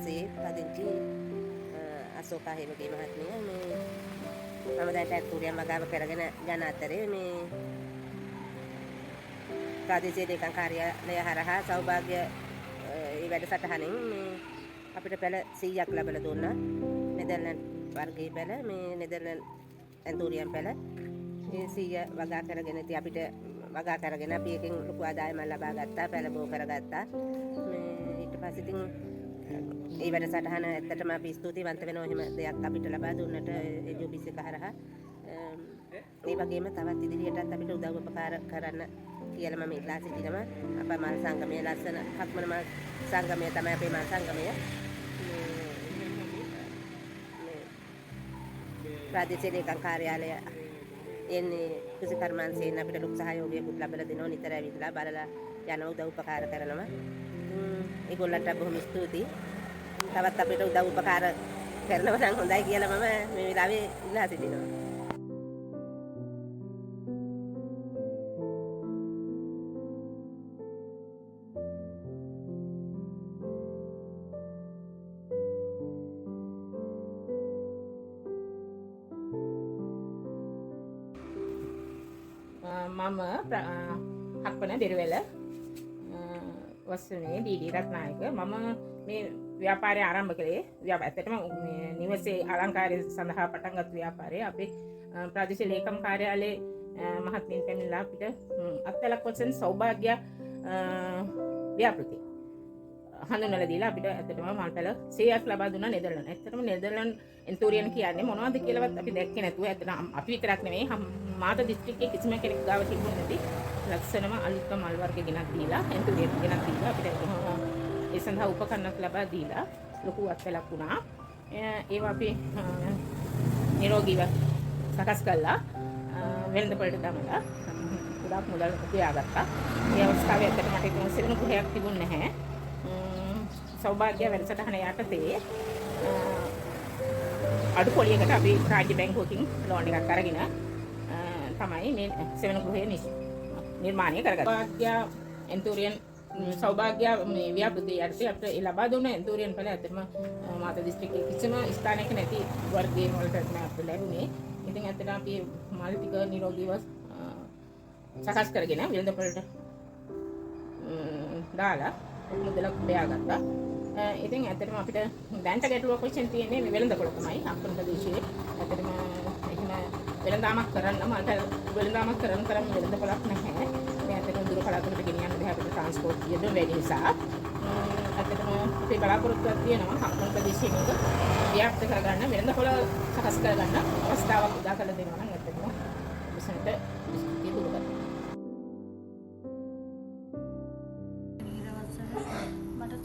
නිවාසයේ පදිංචි අශෝකා හේමගේ මහත්මිය මේ මම දැන් ටැක්ටූරියම් වගාව කරගෙන යන අතරේ මේ ප්‍රාදේශීය ලේකම් කාර්යාලය හරහා සෞභාග්‍ය ඒ වැඩසටහනින් මේ අපිට පෙළ 100ක් ලැබලා දුන්නා. නෙදර්ලන්ඩ් වර්ගයේ පෙළ මේ නෙදර්ලන්ඩ් ඇන්තූරියම් පෙළ ඒ 100 වගා කරගෙන ඉතින් අපිට වගා කරගෙන අපි එකෙන් ලොකු ආදායමක් ලබා ගත්තා. පෙළ බෝ කරගත්තා. මේ ඊට පස්සේ ඉතින් ඒ වැඩසටහන ඇත්තටම අපි ස්තුතිවන්ත වෙනවා එහෙම දෙයක් අපිට ලබා දුන්නට ජෝබිස් එක හරහා. ඒ වගේම තවත් ඉදිරියටත් අපිට උදව් උපකාර කරන්න කියලා මම ඉල්ලා සිටිනවා. අපේ මල් සංගමයේ ලස්සන හක්මන මල් සංගමය තමයි අපේ මල් සංගමය. ප්‍රාදේශීය ලේකම් කාර්යාලය එන්නේ කුසකර්මාංශයෙන් අපිට ලොකු සහයෝගයක් ලැබලා දෙනවා. නිතර ඇවිල්ලා බලලා යන උදව් උපකාර කරනවා. ඒගොල්ලන්ට බොහොම ස්තුතියි. තවත් අපිට උදව් උපකාර කරනවා නම් හොඳයි කියලා මම මේ වෙලාවේ ඉල්ලා සිටිනවා. මම හක්පන දෙරවැල වස්සනේ ඩීඩී රත්නායක මම මේ ව්‍යාපාරය ආරම්භ කළේ ඇත්තටම නිවසේ අලංකාරය සඳහා පටන් ගත් ව්‍යාපාරය අපේ ප්‍රාදේශීය ලේකම් කාර්යාලයේ මහත්මියන් පැමිණලා අපිට අත්ලක් වශයෙන් සෞභාග්‍ය ව්‍යාපෘති හඳුන්වලා දීලා අපිට ඇත්තටම මල්පැල 100ක් ලබා දුන්නා නෙදර්ලන්ඩ්. ඇත්තටම නෙදර්ලන්ඩ් එන්තූරියන් කියන්නේ මොනවද කියලාවත් අපි දැක්කේ නැතුව ඇත්තටම අපි විතරක් නෙමෙයි මාත දිස්ත්‍රික්කයේ කිසිම කෙනෙක් ගාව තිබුණේ නැති ලක්ෂණම අලුත් මල් වර්ග ගෙනත් දීලා එන්තූරියන් ගෙනත් දීලා අපිට ඒ සඳහා උපකරණක් ලබා දීලා ලොකු අත්ලක් වුණා. ඒවා අපි නිරෝගීව සකස් කළා වෙළඳපොළට දමලා ගොඩාක් මුදල් උපයාගත්තා. ඒ අවස්ථාවේ ඇත්තට මට ඒක සිරුණු ගෘහයක් තිබුණේ නැහැ. සෞභාග්‍ය වැඩසටහන යටතේ අඩු පොලියකට අපි රාජ්‍ය බැංකුවකින් ලෝන් එකක් අරගෙන තමයි මේ සෙවන ගෘහය නිර්මාණය කරගත්තේ. සෞභාග්‍ය එන්තූරියන් සෞභාග්‍ය මේ ව්‍යාපෘතිය යටතේ අපිට ලබා දුන්න එන්තූරියන් පෙළ ඇත්තටම මාත දිස්ත්‍රික්කයේ කිසිම ස්ථානයක නැති වර්ගයේ වලට අපිට ලැබුණේ. ඉතින් ඇත්තටම අපි මල් ටික නිරෝගීව සකස් කරගෙන වෙළඳපොළට දාලා මුදලක් උපයාගත්තා. ඉතින් ඇත්තටම අපිට දැන්ට ගැටලුවක් වශයෙන් තියෙන්නේ වෙළඳපොළ තමයි. අපේ ප්‍රදේශයේ ඇත්තටම එහෙම වෙළඳාමක් කරන්න මට වෙළඳාමක් කරන්න තරම් වෙළඳපොළක් නැහැ. මේ ඇත්තටම දුර කලාතුරකට ගෙනියන්න බෑ අපිට ට්‍රාන්ස්පෝර්ට් යෙද වැඩි නිසා. ඇත්තටම අපේ බලාපොරොත්තුවක් තියෙනවා අපේ ප්‍රදේශයේ මේක ව්‍යාප්ත කරගන්න වෙළඳපොළ සකස් කරගන්න අවස්ථාවක් උදා කරලා දෙනවා නම් ඇත්තටම විසන්ත ස්තුතිය දුරගන්න.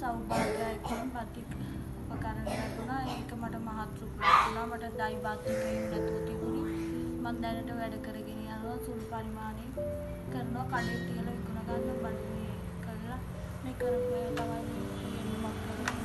සෞභාග්‍යයෙන් පතික් උපකරණ ලැබුණා. ඒක මට මහත් සුඛයක් වුණා. මට දයි බාත්කීම් නැතුව තිබුණේ. මම දැනට වැඩ කරගෙන යනවා. සුළු පරිමාණයෙන් කරනවා. කඩේ තියලා විකුණ ගන්න බඩේ කරලා මේ කරපු තමයි මම කරන්නේ.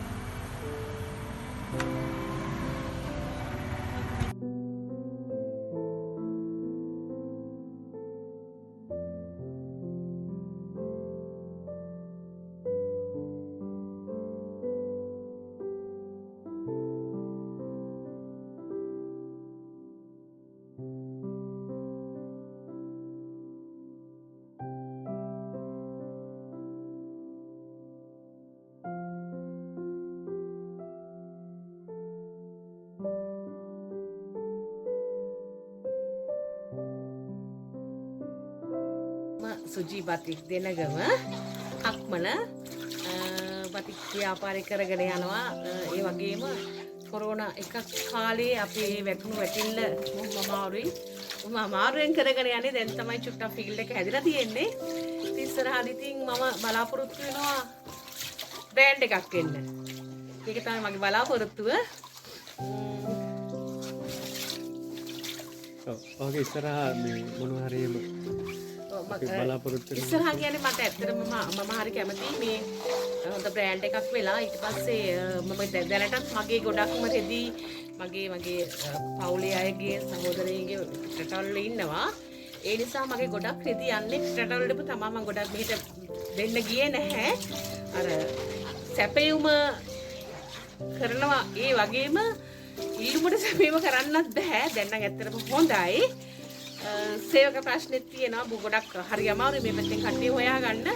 සුජී බතික් දෙනගම අක්මන බතික් ව්‍යාපාරය කරගෙන යනවා. ඒ වගේම කොරෝනා එකක් කාලේ අපේ වැටුණු වැටිල්ල අමාරුවෙන් කරගෙන යන්නේ. දැන් තමයි චුට්ටක් ෆීල්ඩ් එක හැදිලා තියෙන්නේ. ඉස්සරහදී ඉතින් මම බලාපොරොත්තු වෙනවා බ්‍රෑන්ඩ් එකක් එන්න. ඒක තමයි මගේ බලාපොරොත්තුව. ඔහුගේ ඉස්සරහා මේ මොනවා හරි බලාපොරොත්තු ඉස්සරහා කියන්නේ මට ඇත්තටම මම හරි කැමතියි මේ හොඳ බ්‍රෑන්ඩ් එකක් වෙලා ඊට පස්සේ මම දැනටත් මගේ ගොඩක්ම රෙදි මගේ පවුලේ අයගේ සහෝදරයන්ගේ රටවල ඉන්නවා. ඒ නිසා මගේ ගොඩක් රෙදි යන්නේ රටවලට තමයි. මම ගොඩක් මෙහෙට දෙන්න ගියේ නැහැ. අර සැපයුම කරනවා. ඒ වගේම ඊළුමට සමීප කරන්නත් බෑ. දැන් නම් ඇත්තටම හොඳයි. සේවක ප්‍රශ්නෙත් තියෙනවා. ගොඩක් හරි අමාරුයි මේ පැත්තෙන් කට්ටිය හොයාගන්න.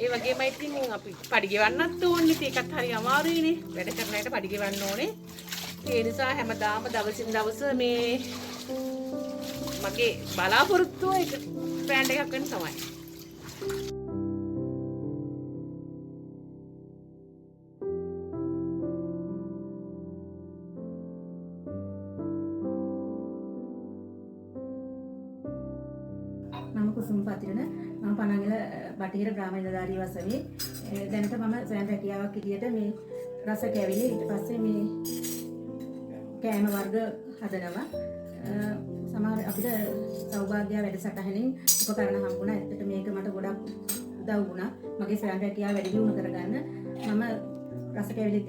ඒ වගේම ඉතින් අපි පඩි ගෙවන්නත් ඕනේ. ඒකත් හරි අමාරුයිනේ. වැඩ කරන අයට පඩි ගෙවන්න ඕනේ. ඒ නිසා හැමදාම දවසින් දවස මේ මගේ බලාපොරොත්තුව එක බ්‍රෑන්ඩ් එකක් වෙන්න තමයි. මම කුසුම් පතිරණ මම පනගල බටහිර ග්‍රාම නිලධාරී වසමේ දැනට මම ස්වයං රැකියාවක් විදියට මේ රස කැවිලි ඊට පස්සේ මේ කෑම වර්ග හදනවා සමහර අපිට සෞභාග්‍ය වැඩසටහනින් උපකරණ හම්බුණා. ඇත්තට මේක මට ගොඩක් උදව් වුණා මගේ ස්වයං රැකියාව වැඩි දියුණු කරගන්න. මම රස කැවිලි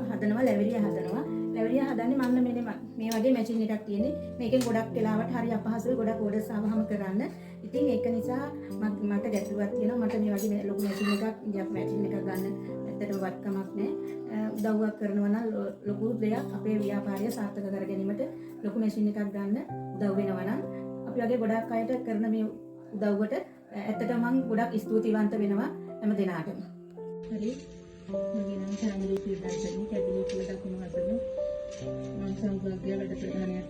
හදනවා, ලැබෙරිය හදනවා. ලැබෙරිය හදන්නේ මම මේ වගේ මැෂින් එකක් තියෙන්නේ. මේකෙන් ගොඩක් වෙලාවට හරි අපහසුයි ගොඩක් ඕඩර්ස් ආවම කරන්න. ඉතින් ඒක නිසා මට ගැටලුවක් තියෙනවා. මට මේ වගේ ලොකු මැෂින් එකක් ගන්න ඇත්තටම වත්කමක් නැහැ. උදව්වක් කරනවා නම් ලොකු දෙයක් අපේ ව්‍යාපාරය සාර්ථක කර ගැනීමට ලොකු මැෂින් එකක් ගන්න උදව් වෙනවා නම් අපි වගේ ගොඩක් අයට කරන මේ උදව්වට ඇත්තටම මම ගොඩක් ස්තුතිවන්ත වෙනවා හැම දිනාටම. හරි. මගේ නම ශාන්විලි පිරිදාසනි කැබිනි කුල දකුණු හතර. මම සෞභාග්‍ය වැඩසටහනක්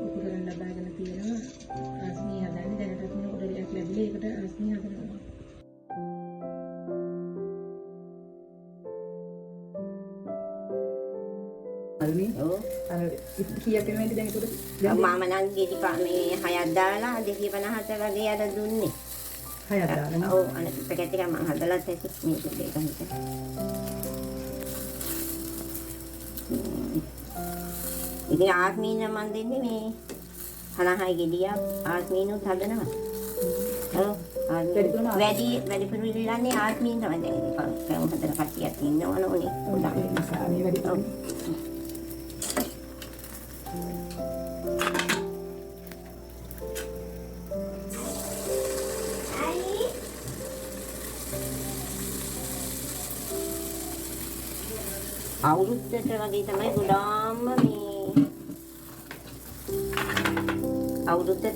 උපකරණ ලබාගෙන තියෙනවා. ආස්මී හදන්නේ දැනටත් මේ ඔඩර් එකක් ලැබිලා ඒකට ආස්මී හදනවා. කීයක් වෙනවද දැන් ඒකට? මම නම් ගෙඩි මේ 6ක් දාලා 250ට වගේ අර දුන්නේ. 6ක් දාලා. ඔව් අනිත් පැකට් එක මම හදලා තැසි මේක දෙක හිට. ඉතින් ආස්මීන මන් දෙන්නේ මේ 56 ගෙඩියක් ආස්මීනුත් හදනවා. ඔව් වැඩි පුරුල්ලන්නේ ආස්මීන තමයි දැන් ඒක කම් හදන කට්ටියක් ඉන්නවනෝනේ. මේ වැඩි අවුරුද්දට වගේ තමයි ගොඩාම මේ අවුරුද්දට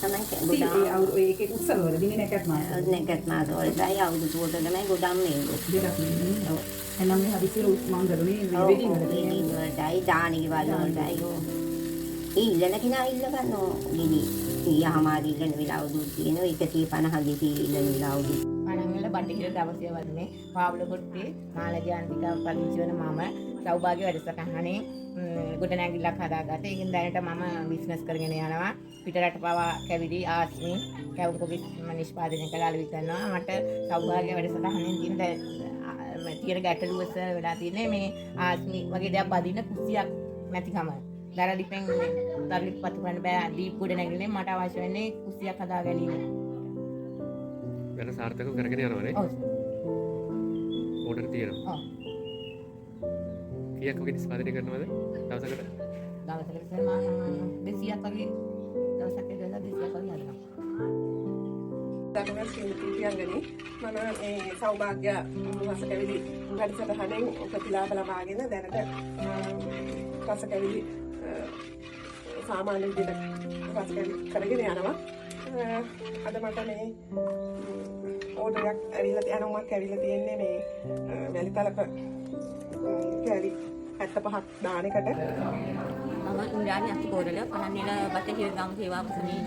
තමයි ගොඩාම ඒකේ උත්සවවල දිනේ නැකත් මාස වලටයි අවුරුද්දට තමයි ගොඩාම මේ දෙකක් නෙමෙයි. ඔව්. එනම් මේ හදිසියෙ මංගලුනේ මේ වෙඩින් වලටයි දානික වලටයි ඉල්ලන කෙනා ඉල්ල ගන්නෝ ගිනි ඊයමාරි ඉල්ලන වෙලාවුත් තියෙනවා 150 ගෙඩි ඉල්ලන වෙලාවුත් පණංගල බටහිර දවසේ වරුනේ පාවල කොට්ටේ මාළගේ අන්තිකාව පදිංචි වෙන මම සෞභාග්‍ය වැඩසටහනේ ගොඩනැගිල්ලක් හදාගත්තා. ඒකෙන් දැනට මම බිස්නස් කරගෙන යනවා. පිටරට පවා කැවිලි ආස්මි කැවුම් කොපි නිෂ්පාදනය කරලා විතරනවා. මට සෞභාග්‍ය වැඩසටහනෙන් තියෙන ගැටලුව වෙලා තියෙන්නේ මේ ආස්මි වගේ දෙයක් බදින්න කුස්සියක් නැතිකම. දරලිපෙන් දරලිප පත්තු කරන්න බෑ. දීප් ගොඩනැගිල්ලේ මට අවශ්‍ය වෙන්නේ කුස්සියක් හදා ගැනීම. වැඩ සාර්ථකව කරගෙන යනවානේ. ඔව්. ඕඩර් තියෙනවා. ඔව්. කීයක් වගේ නිෂ්පාදනය කරනවද දවසකට? දවසකට මම 200ක් වගේ දවසක් එකදලා 200ක් වගේ හදනවා. දකුණත් කියන්නනේ මම මේ සෞභාග්‍ය රසකැවිලි වැඩසටහනෙන් ප්‍රතිලාභ ලබාගෙන දැනට රසකැවිලි සාමාන්‍ය විදිහට රසකැවිලි කරගෙන යනවා. අද මට මේ ඕඩරයක් ඇවිල්ලා තියෙන්නේ මේ වැලිතලක කැලි 75ක් දාන එකට. මම ඉන්ද්‍රාණි අතිකෝරළ පහන්නේල බටහිර ගම් සේවා කුසමී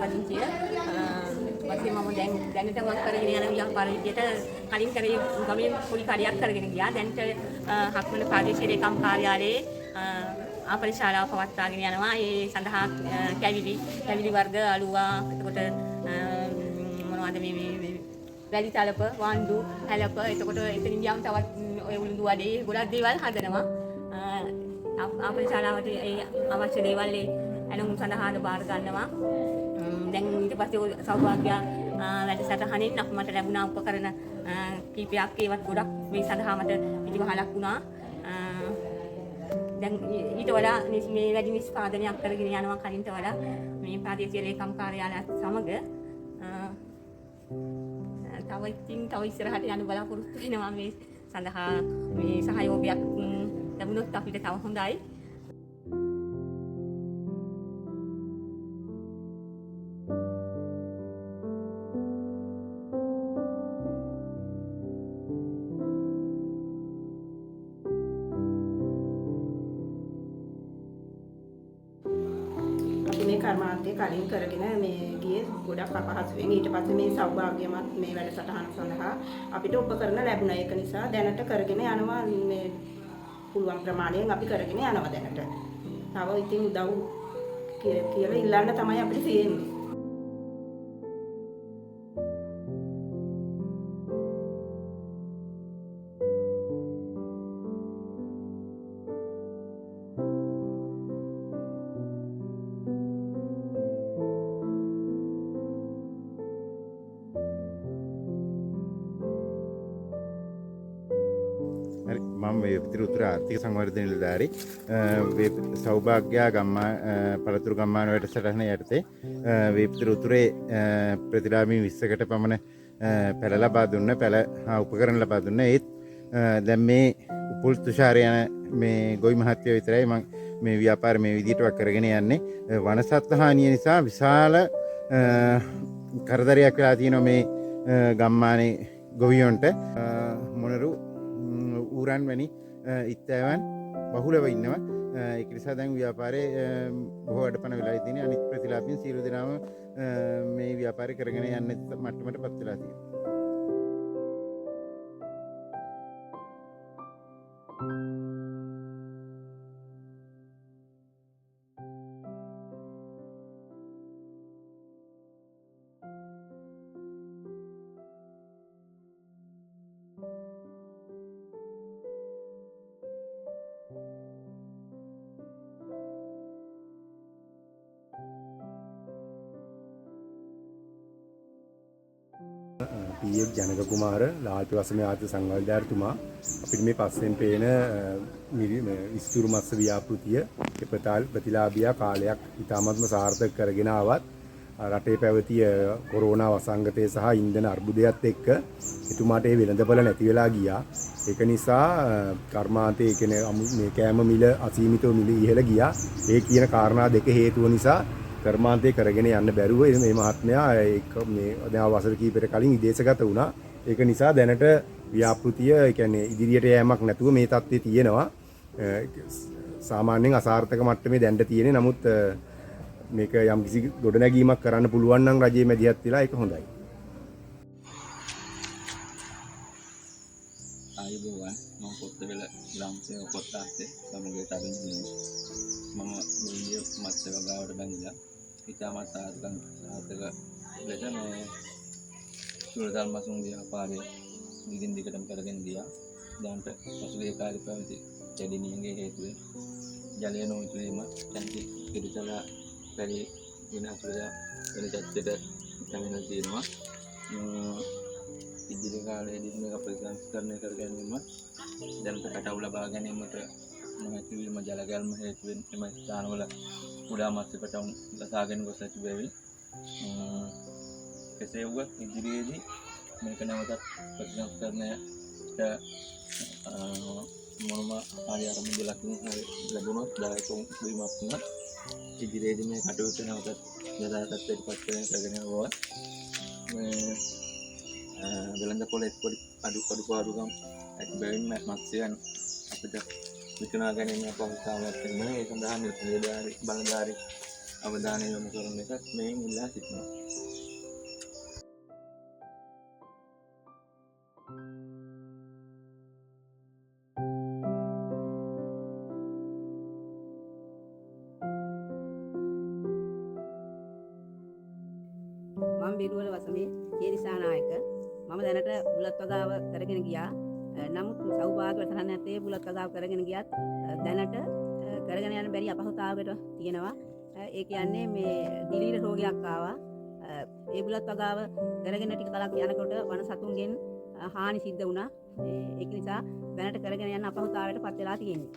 පදිංචිය. ඊපස්සේ මම දැනට මම කරගෙන යන ව්‍යාපාර විදියට කලින් කරේ ගමේ පොඩි කඩයක් කරගෙන ගියා. දැන්ට හක්මන ප්‍රාදේශීය ලේකම් කාර්යාලයේ ආපරි ශාලාව පවත්වාගෙන යනවා. ඒ සඳහා කැවිලි වර්ග අලුවා එතකොට මොනවද මේ වැලි තලප වන්දු හැලප එතකොට එතනින් යම් තවත් ඔය උළුදු වඩේ ගොඩක් දේවල් හදනවා. ආපරි ශාලාවට ඒ අවශ්‍ය දේවල් ඇනුම් සඳහාද බාර ගන්නවා. දැන් ඊට පස්සේ සෞභාග්‍ය වැඩසටහනින් මට ලැබුණා උපකරණ කීපයක් ඒවත් ගොඩක් මේ සඳහා මට පිළිවහලක් වුණා. දැන් ඊට වඩා මේ වැඩි නිෂ්පාදනයක් කරගෙන යනවා කලින්ට වඩා මේ ප්‍රාදේශීය ලේකම් කාර්යාලයත් සමග තව ඉස්සරහට යන්න බලාපොරොත්තු වෙනවා මේ සඳහා මේ සහයෝගයක් ලැබුණොත් අපිට තව හොඳයි. මේ කර්මාන්තය කලින් කරගෙන මේ ගියේ ගොඩක් අපහසුවෙන්. ඊට පස්සේ මේ සෞභාග්‍යමත් මේ වැඩසටහන සඳහා අපිට උපකරණ ලැබුණා. ඒක නිසා දැනට කරගෙන යනවා මේ පුළුවන් ප්‍රමාණයෙන් අපි කරගෙන යනවා දැනට. තව ඉතින් උදව් කියලා ඉල්ලන්න තමයි අපිට තියෙන්නේ. මම වේපිතිර උතුර ආර්ථික සංවර්ධන නිලධාරී සෞභාග්‍ය ගම්මා පළතුරු ගම්මාන වැඩසටහන යටතේ වේපිතිර උතුරේ ප්‍රතිලාභී 20කට පමණ පැල ලබා දුන්න පැල උපකරණ ලබා දුන්න. ඒත් දැන් මේ උපුල් තුෂාර යන මේ ගොවි මහත්තයෝ විතරයි මම මේ ව්‍යාපාර මේ විදිහට කරගෙන යන්නේ. වනසත්ත්ව හානිය නිසා විශාල කරදරයක් වෙලා තියෙනවා මේ ගම්මානේ ගොවියොන්ට. මොනරු ඌරන් වැනි ඉත්තෑවන් බහුලව ඉන්නවා. ඒක නිසා දැන් ව්‍යාපාරයේ බොහෝ අඩපණ වෙලා තියෙනවා. අනිත් ප්‍රතිලාභීන් සියලු දෙනාම මේ ව්‍යාපාරය කරගෙන යන්න මට්ටමටපත් වෙලා තියෙනවා. පීඑෆ් ජනක කුමාර ලාල්පි වසමේ ආර්ථික සංවර්ධනතුමා අපිට මේ පස්සෙන් පේන විස්තුරු මත්ස්‍ය ව්‍යාපෘතිය ප්‍රතිලාභියා කාලයක් ඉතාමත්ම සාර්ථක කරගෙන ආවත් රටේ පැවති කොරෝනා වසංගතය සහ ඉන්ධන අර්බුදයත් එක්ක එතුමාට ඒ වෙළඳපොළ නැති වෙලා ගියා. ඒක නිසා කර්මාන්තයේ කියන්නේ මේ කෑම මිල අසීමිතව මිල ඉහළ ගියා. ඒ කියන කාරණා දෙක හේතුව නිසා කර්මාන්තය කරගෙන යන්න බැරුව මේ මහත්මයා ඒක මේ දැන් වසර කිහිපයකට කලින් විදේශගත වුණා. ඒක නිසා දැනට ව්‍යාපෘතිය කියන්නේ ඉදිරියට යෑමක් නැතුව මේ තත්ත්වයේ තියෙනවා. සාමාන්‍යයෙන් අසාර්ථක මට්ටමේ දැන්න තියෙන්නේ. නමුත් මේක යම්කිසි ගොඩනැගීමක් කරන්න පුළුවන් නම් රජයේ මැදිහත් වෙලා ඒක හොඳයි. ආයුබෝවන් මම පොත්තවල ලාම්සේ පොත්තාස්සේ සමගිය තරින් මම මේ මත්ස්‍ය වගාවට බැඳිලා ඉතාමත් සාර්ථක ලෙස මේ සුරතල් මසුන් ව්‍යාපාරය දිගින් දිගටම කරගෙන ගියා. දැන් පසුගිය කාලේ පැවති කැඩෙනියගේ හේතුවෙන් ජලය නොමිතුවීම තැන්ති පිළිතලා වැඩි විනාශ වෙලා වෙන තත්ත්වයට පැමිණලා තියෙනවා. ඉදිරි කාලයේදී මේක ප්‍රතිසංස්කරණය කර ගැනීම දැනට පැටවු ලබා ගැනීමට නොහැකි වීම ජල ගැල්ම හේතුවෙන් එම ස්ථානවල කුඩා මත්ස්‍ය පැටවුන් ලසාගෙන ගොස් ඇති බැවින් කෙසේ වුවත් ඉදිරියේදී මේක නැවතත් ප්‍රතිසංස්කරණයට මොනම ආරම්භයක් ලැබුණොත් දායක වීමක් වුණත් ඉදිරියේදී මේ කටයුතු නැවතත් යථාර්ථයට පත් කරගෙන යනවා. මේ වෙළඳපොළේ අඩුපාඩුකම් ඇති බැවින් මත්ස්‍යයන් අපිට විකුණා ගැනීම අපහසුතාවයක් වෙනවා. ඒ සඳහා නිලධාරි බලධාරි අවධානය යොමු කරන එකත් මේ ඉල්ලා සිටිනවා. මම බිරුවල වසමේ ජේරිසා නායක. මම දැනට බුලත් වගාව කරගෙන ගියා. නමුත් සෞභාග්‍ය වසහන ඇත්තේ බුලත් වගාව කරගෙන ගියත් දැනට කරගෙන යන බැරි අපහසුතාවයකට තියෙනවා. ඒ කියන්නේ මේ දිලීර රෝගයක් ආවා. ඒ බුලත් වගාව කරගෙන ටික කලක් යනකොට වන සතුන්ගෙන් හානි සිද්ධ වුණා. ඒක නිසා දැනට කරගෙන යන අපහසුතාවයට පත් වෙලා තියෙන්නේ.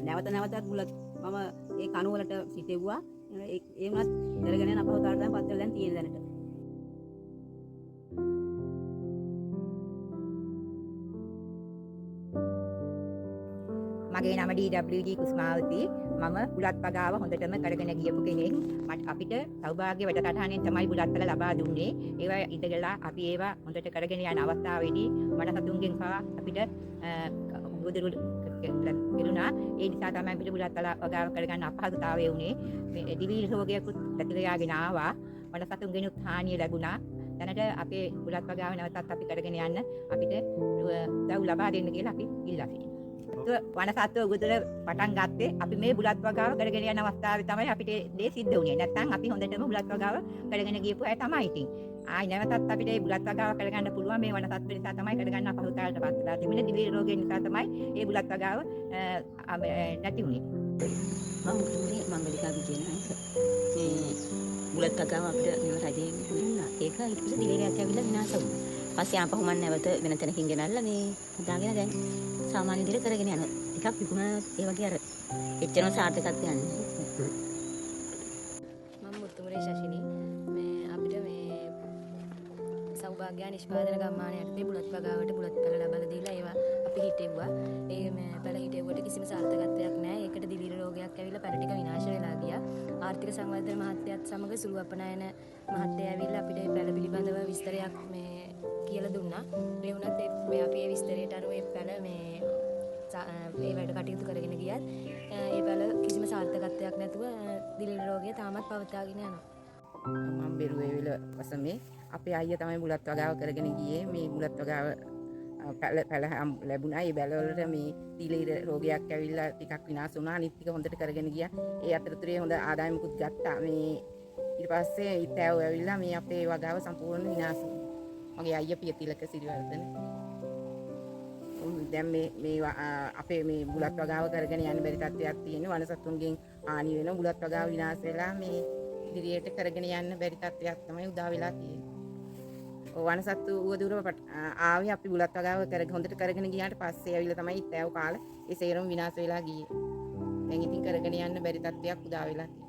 නැවත නැවතත් බුලත් මම ඒ කණු වලට සිටෙව්වා. ඒ වුණත් කරගෙන යන අපහසුතාවයට පත් වෙලා දැන් තියෙන දැනට. මගේ නම DWG කුස්මාවති. මම බුලත් වගාව හොඳටම කරගෙන ගියපු කෙනෙක්. අපිට සෞභාග්‍ය වැඩසටහනෙන් තමයි බුලත්වල ලබා දුන්නේ. ඒවා ඉඳගලා අපි ඒවා හොඳට කරගෙන යන අවස්ථාවේදී මට සතුන්ගෙන් පවා අපිට ගොදුරු කෙරුණා. ඒ නිසා තමයි අපිට බුලත්වල වගාව කරගන්න අපහසුතාවය වුණේ. මේ දිවි රෝගයකුත් ඇතිලයාගෙන ආවා. මට සතුන්ගෙනුත් හානිය ලැබුණා. දැනට අපේ බුලත් වගාව නැවතත් අපි කරගෙන යන්න අපිට උදව් ලබා දෙන්න කියලා අපි ඉල්ලා සිටිනවා. වනසත්ව උගුතල පටන් ගත්තේ අපි මේ බුලත් වගාව කරගෙන යන අවස්ථාවේ තමයි අපිට දේ සිද්ධ වුණේ. නැත්නම් අපි හොඳටම බුලත් වගාව කරගෙන ගියපු අය තමයි ඉතින්. ආයි නැවතත් අපිට මේ බුලත් වගාව කරගන්න පුළුවන්. මේ වනසත්ව නිසා තමයි කරගන්න අපහසුතාවයට පත් වෙලා තිබෙන්නේ. දිවි රෝගය නිසා තමයි මේ බුලත් වගාව නැති වුණේ. මම මුතුමනේ මංගලිකා විජේනායක. මේ බුලත් වගාව අපිට මෙව රජයෙන් දුන්නා. ඒක ඊට පස්සේ දිවිරයක් ඇවිල්ලා විනාශ වුණා. පස්සේ ආපහු මම නැවත වෙන තැනකින් ගෙනල්ලා මේ හදාගෙන දැන් සාමාන්‍ය විදිහට කරගෙන යනවා. ටිකක් විකුණ ඒ වගේ අර එච්චරම සාර්ථකත්වයක් නැහැ. මම මුතුමරේ ශෂිනී මේ අපිට මේ සෞභාග්‍ය නිෂ්පාදන ගම්මානයේ යටතේ බුලත් වගාවට බුලත් පැල ලබා දීලා ඒවා අපි හිටෙව්වා. ඒ මේ පැල හිටෙව්වට කිසිම සාර්ථකත්වයක් නැහැ. ඒකට දිවිර රෝගයක් ඇවිල්ලා පැල ටික විනාශ වෙලා ගියා. ආර්ථික සංවර්ධන මහත්තයත් සමග සුළු අපනයන මහත්තයා ඇවිල්ලා අපිට මේ පැල පිළිබඳව විස්තරයක් මේ කියලා දුන්නා. ඒ වුණත් මේ අපි ඒ විස්තරයට අනුව මේ පැල මේ වැඩ කටයුතු කරගෙන ගියත් ඒ පැල කිසිම සාර්ථකත්වයක් නැතුව දිලින රෝගය තාමත් පවත්වාගෙන යනවා. මම බෙරුවේවිල වසමේ අපේ අයියා තමයි බුලත් වගාව කරගෙන ගියේ. මේ බුලත් වගාව පැල ලැබුණා. ඒ බැලවලට මේ දිලින රෝගයක් ඇවිල්ලා ටිකක් විනාශ වුණා. අනිත් ටික හොඳට කරගෙන ගියා. ඒ අතරතුරේ හොඳ ආදායමකුත් ගත්තා. මේ ඊට පස්සේ ඊතෑව ඇවිල්ලා මේ අපේ වගාව සම්පූර්ණ විනාශ වුණා. මගේ අයියා පියතිලක සිරිවර්ධන. දැන් මේ අපේ මේ බුලත් වගාව කරගෙන යන්න බැරි තත්ත්වයක් තියෙනවා. වනසතුන්ගෙන් හානි වෙන බුලත් වගාව විනාශ වෙලා මේ ඉදිරියට කරගෙන යන්න බැරි තත්ත්වයක් තමයි උදා වෙලා තියෙන්නේ. වනසත්තු උවදුර ආවේ අපි බුලත් වගාව හොඳට කරගෙන ගියාට පස්සේ ඇවිල්ලා තමයි ඊතෑව කාලේ ඒ සේරම විනාශ වෙලා ගියේ. දැන් ඉතින් කරගෙන යන්න බැරි තත්ත්වයක් උදා වෙලා තියෙනවා.